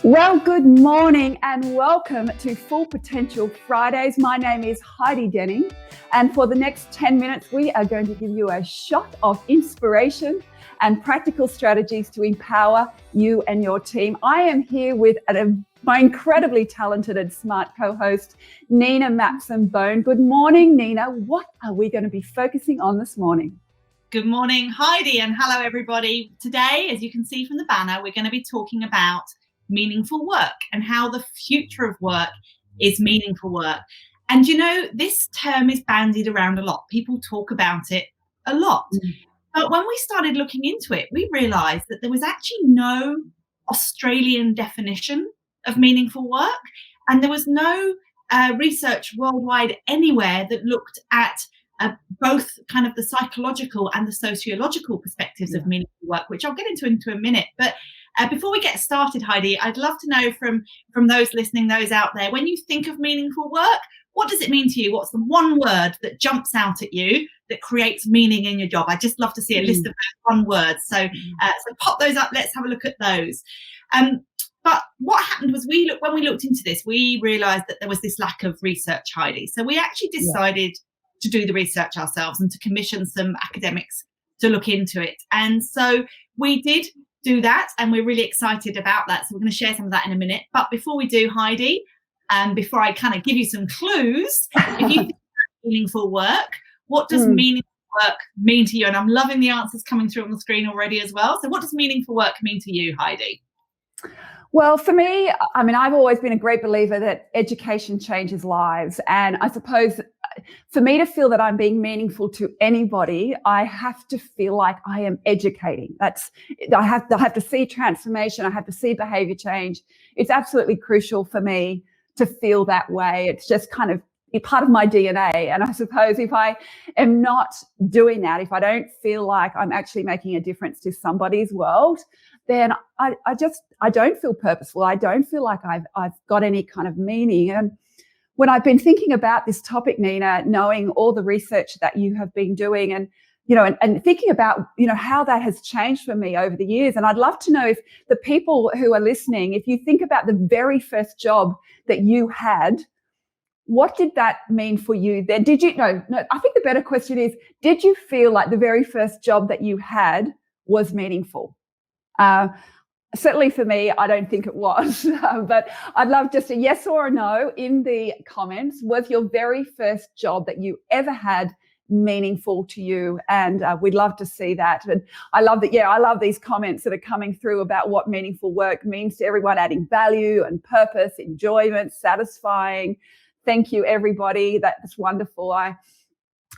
Well, good morning and welcome to Full Potential Fridays. My name is Heidi Denning, and for the next 10 minutes, we are going to give you a shot of inspiration and practical strategies to empower you and your team. I am here with my incredibly talented and smart co-host, Nina Mapson Bone. Good morning, Nina. What are we going to be focusing on this morning? Good morning, Heidi, and hello, everybody. Today, as you can see from the banner, we're going to be talking about meaningful work and how the future of work is meaningful work. And you know, this term is bandied around a lot. People talk about it a lot. But when we started looking into it, we realized that there was actually no Australian definition of meaningful work. And there was no research worldwide anywhere that looked at both kind of the psychological and the sociological perspectives of meaningful work, which I'll get into a minute. But before we get started, Heidi, I'd love to know from those listening, those out there, when you think of meaningful work, what does it mean to you? What's the one word that jumps out at you that creates meaning in your job? I'd just love to see a list of those one words. So pop those up. Let's have a look at those. But what happened was when we looked into this, we realised that there was this lack of research, Heidi. So we actually decided to do the research ourselves and to commission some academics to look into it. And so we did do that, and we're really excited about that. So we're going to share some of that in a minute. But before we do, Heidi, before I kind of give you some clues, if you think about meaningful work, what does meaningful work mean to you? And I'm loving the answers coming through on the screen already as well. So what does meaningful work mean to you, Heidi? Well, for me, I mean, I've always been a great believer that education changes lives. And I suppose for me to feel that I'm being meaningful to anybody, I have to feel like I am educating. I have to see transformation. I have to see behavior change. It's absolutely crucial for me to feel that way. It's just kind of part of my DNA. And I suppose if I am not doing that, if I don't feel like I'm actually making a difference to somebody's world, then I don't feel purposeful. I don't feel like I've got any kind of meaning. And when I've been thinking about this topic, Nina, knowing all the research that you have been doing and, you know, and thinking about, you know, how that has changed for me over the years. And I'd love to know if the people who are listening, if you think about the very first job that you had, what did that mean for you then? I think the better question is, did you feel like the very first job that you had was meaningful? Certainly for me, I don't think it was, but I'd love just a yes or a no in the comments. Was your very first job that you ever had meaningful to you? And we'd love to see that. And I love that. Yeah, I love these comments that are coming through about what meaningful work means to everyone, adding value and purpose, enjoyment, satisfying. Thank you, everybody. That's wonderful.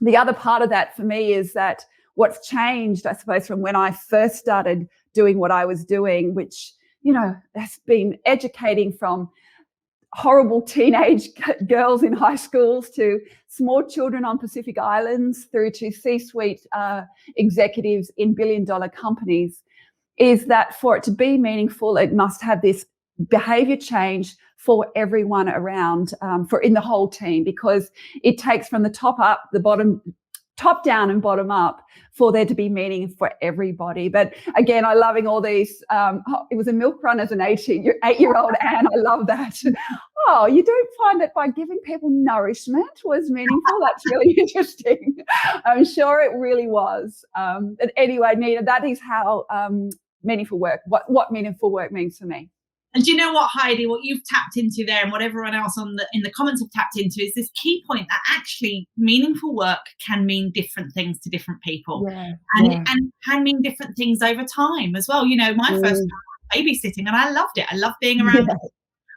The other part of that for me is that what's changed, I suppose, from when I first started doing what I was doing, which, you know, has been educating from horrible teenage girls in high schools to small children on Pacific Islands through to C-suite executives in billion-dollar companies, is that for it to be meaningful, it must have this behavior change for everyone around, for in the whole team, because it takes from the top up, top down and bottom up for there to be meaning for everybody. But again, I'm loving all these. It was a milk run as an 8-year-old, and I love that. Oh, you don't find that by giving people nourishment was meaningful? That's really interesting. I'm sure it really was. But anyway, Nina, that is how meaningful work, what meaningful work means for me. And do you know what, Heidi, what you've tapped into there and what everyone else in the comments have tapped into is this key point that actually meaningful work can mean different things to different people and can mean different things over time as well. You know, my first time was babysitting, and I loved it. I loved being around.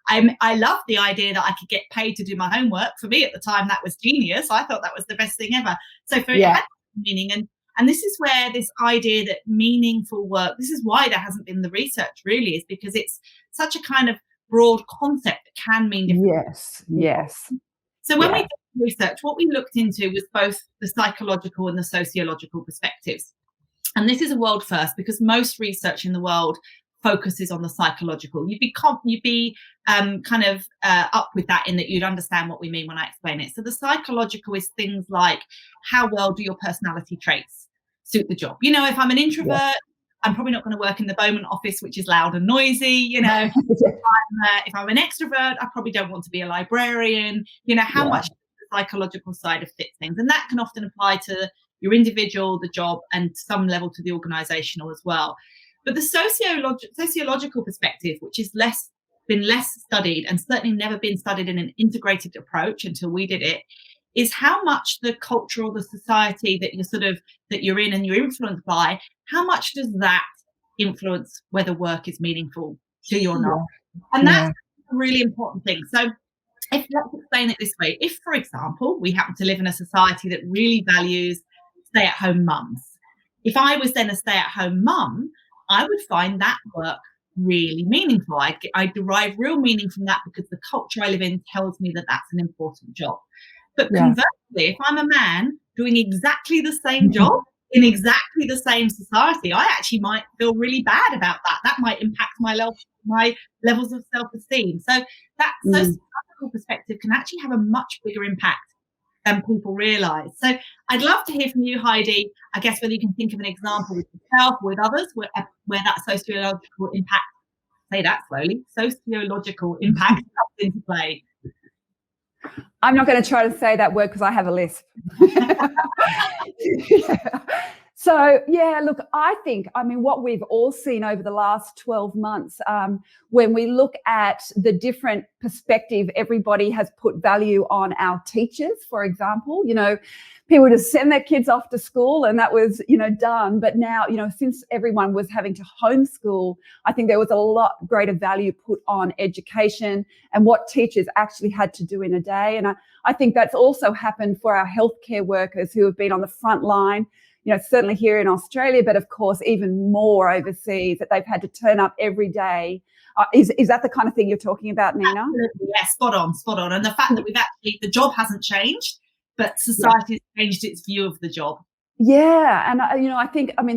I loved the idea that I could get paid to do my homework. For me at the time, that was genius. I thought that was the best thing ever. So for it had meaning. And this is where this idea that meaningful work, this is why there hasn't been the research really, is because it's such a kind of broad concept that can mean different things. Yes. So when we did research, what we looked into was both the psychological and the sociological perspectives. And this is a world first, because most research in the world focuses on the psychological. You'd be kind of up with that, in that you'd understand what we mean when I explain it. So the psychological is things like, how well do your personality traits suit the job? You know, if I'm an introvert, I'm probably not going to work in the Bowman office, which is loud and noisy. You know, if I'm an extrovert, I probably don't want to be a librarian. You know, how much the psychological side of fit things, and that can often apply to your individual, the job, and some level to the organizational as well. But the sociological perspective, which is been less studied, and certainly never been studied in an integrated approach until we did it, is how much the culture or the society that you're in and you're influenced by, how much does that influence whether work is meaningful to you or not? And that's a really important thing. So let's explain it this way. If, for example, we happen to live in a society that really values stay-at-home mums, if I was then a stay-at-home mum, I would find that work really meaningful. I derive real meaning from that because the culture I live in tells me that that's an important job. But conversely, if I'm a man doing exactly the same job in exactly the same society, I actually might feel really bad about that. That might impact my levels of self-esteem. So that sociological perspective can actually have a much bigger impact than people realise. So I'd love to hear from you, Heidi, I guess whether you can think of an example with yourself or with others where that sociological impact, say that slowly, sociological impact comes into play. I'm not going to try to say that word because I have a lisp. So, look, I mean, what we've all seen over the last 12 months, when we look at the different perspective, everybody has put value on our teachers, for example. You know, people just send their kids off to school and that was, done. But now, since everyone was having to homeschool, I think there was a lot greater value put on education and what teachers actually had to do in a day. And I think that's also happened for our healthcare workers who have been on the front line, certainly here in Australia, but of course, even more overseas, that they've had to turn up every day. Is that the kind of thing you're talking about, Nina? Absolutely, yeah, spot on. And the fact that the job hasn't changed, but society has changed its view of the job. Yeah. And,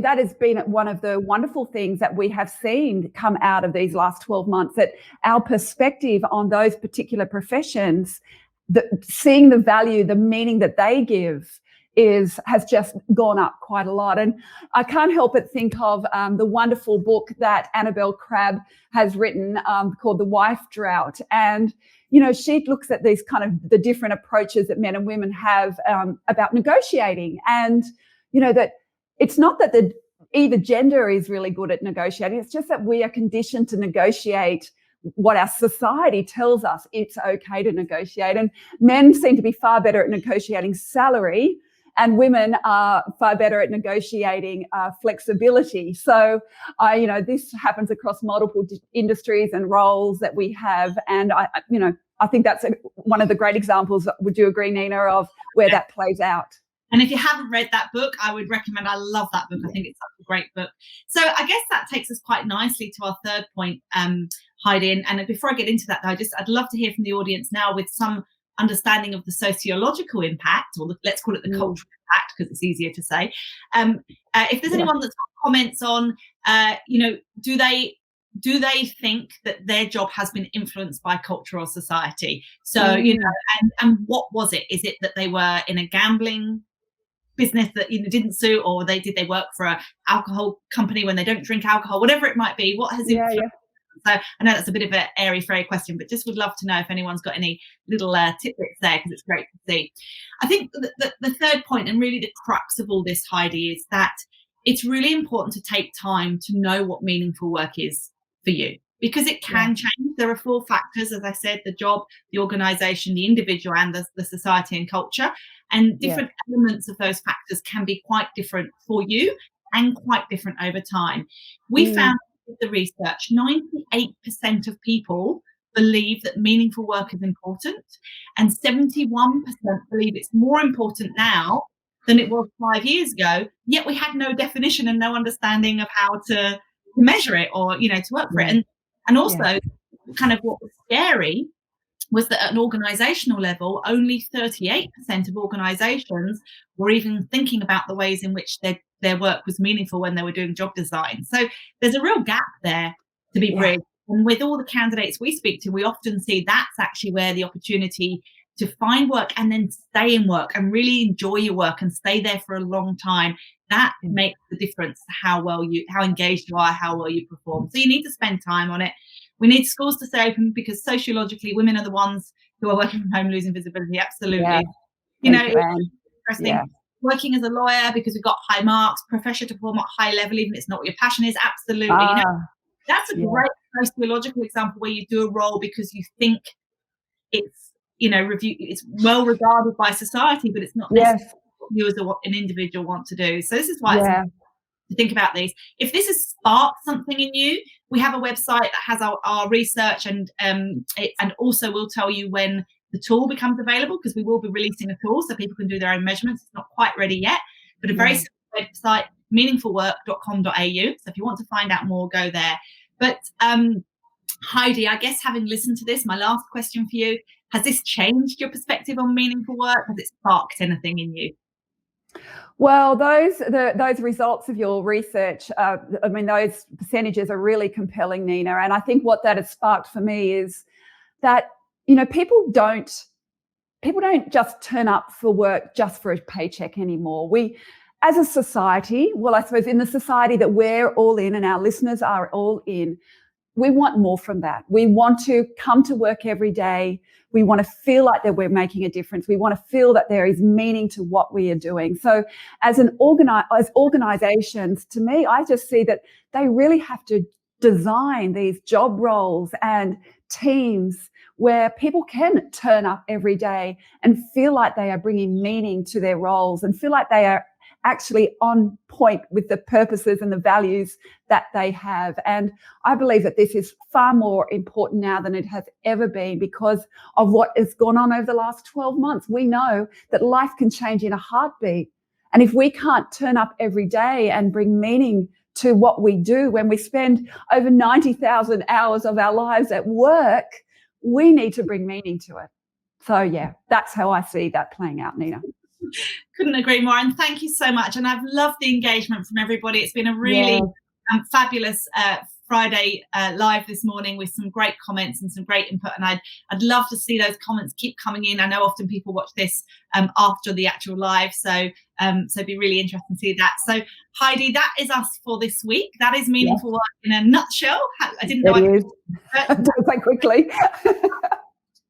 that has been one of the wonderful things that we have seen come out of these last 12 months, that our perspective on those particular professions, seeing the value, the meaning that they give, has just gone up quite a lot. And I can't help but think of the wonderful book that Annabelle Crabb has written called The Wife Drought. And, she looks at these kind of the different approaches that men and women have about negotiating. And, that it's not that either gender is really good at negotiating. It's just that we are conditioned to negotiate what our society tells us it's okay to negotiate. And men seem to be far better at negotiating salary, and women are far better at negotiating flexibility. So, this happens across multiple industries and roles that we have. And I think that's one of the great examples. Would you agree, Nina, of where that plays out? And if you haven't read that book, I would recommend. I love that book. I think it's such a great book. So I guess that takes us quite nicely to our third point, Heidi. And before I get into that, I'd love to hear from the audience now with some understanding of the sociological impact, or let's call it the cultural impact, because it's easier to say. If there's anyone that's got comments on, do they think that their job has been influenced by culture or society? So, and what was it? Is it that they were in a gambling business that didn't suit, or did they work for an alcohol company when they don't drink alcohol? Whatever it might be, what has influenced? So I know that's a bit of an airy fairy question, but just would love to know if anyone's got any little tidbits there, because it's great to see. I think the third point, and really the crux of all this, Heidi, is that it's really important to take time to know what meaningful work is for you, because it can change. There are 4 factors, as I said: the job, the organisation, the individual, and the society and culture. And different elements of those factors can be quite different for you and quite different over time. We found with the research, 98% of people believe that meaningful work is important, and 71% believe it's more important now than it was 5 years ago, yet we had no definition and no understanding of how to measure it or, to work for it. And also kind of what was scary was that at an organizational level, only 38% of organizations were even thinking about the ways in which their work was meaningful when they were doing job design. So there's a real gap there to be bridged. And with all the candidates we speak to, we often see that's actually where the opportunity to find work and then stay in work and really enjoy your work and stay there for a long time, that makes the difference to how engaged you are, how well you perform. So you need to spend time on it. We need schools to stay open because sociologically, women are the ones who are working from home losing visibility. Absolutely. Yeah. It's interesting. Yeah. Working as a lawyer because we've got high marks, profession to perform at high level, even if it's not what your passion is. Absolutely. That's a great sociological example where you do a role because you think it's, it's well regarded by society, but it's not necessarily what you as an individual want to do. So this is why it's important to think about these. If this has sparked something in you, we have a website that has our research and also we'll tell you when the tool becomes available, because we will be releasing a tool so people can do their own measurements. It's not quite ready yet, but a very simple website, meaningfulwork.com.au. So if you want to find out more, go there. But Heidi, I guess having listened to this, my last question for you, has this changed your perspective on meaningful work? Has it sparked anything in you? Well, those results of your research, those percentages are really compelling, Nina. And I think what that has sparked for me is that, people don't just turn up for work just for a paycheck anymore. We, as a society, well, I suppose in the society that we're all in and our listeners are all in, we want more from that. We want to come to work every day. We want to feel like that we're making a difference. We want to feel that there is meaning to what we are doing. So as organizations, to me, I just see that they really have to design these job roles and teams where people can turn up every day and feel like they are bringing meaning to their roles and feel like they are actually on point with the purposes and the values that they have. And I believe that this is far more important now than it has ever been because of what has gone on over the last 12 months. We know that life can change in a heartbeat. And if we can't turn up every day and bring meaning to what we do when we spend over 90,000 hours of our lives at work, we need to bring meaning to it. So yeah, that's how I see that playing out, Nina. Couldn't agree more. And thank you so much. And I've loved the engagement from everybody. It's been a really fabulous Friday live this morning with some great comments and some great input. And I'd love to see those comments keep coming in. I know often people watch this after the actual live. So it'd be really interesting to see that. So Heidi, that is us for this week. That is meaningful work in a nutshell. I didn't know it is. Do it quite quickly.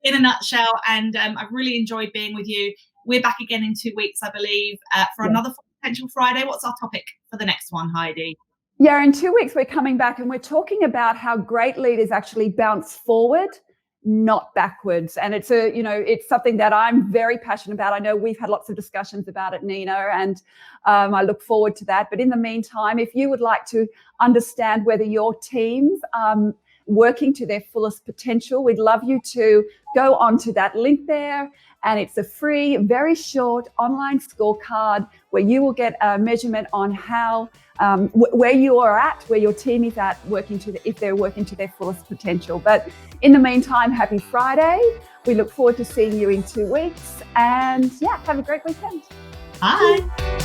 In a nutshell. And I've really enjoyed being with you. We're back again in 2 weeks, I believe, for another potential Friday. What's our topic for the next one, Heidi? Yeah, in 2 weeks, we're coming back and we're talking about how great leaders actually bounce forward, not backwards. And it's it's something that I'm very passionate about. I know we've had lots of discussions about it, Nina, and I look forward to that. But in the meantime, if you would like to understand whether your teams working to their fullest potential, we'd love you to go onto that link there. And it's a free, very short online scorecard where you will get a measurement on how, where you are at, where your team is at, if they're working to their fullest potential. But in the meantime, happy Friday. We look forward to seeing you in 2 weeks. And yeah, have a great weekend. Bye.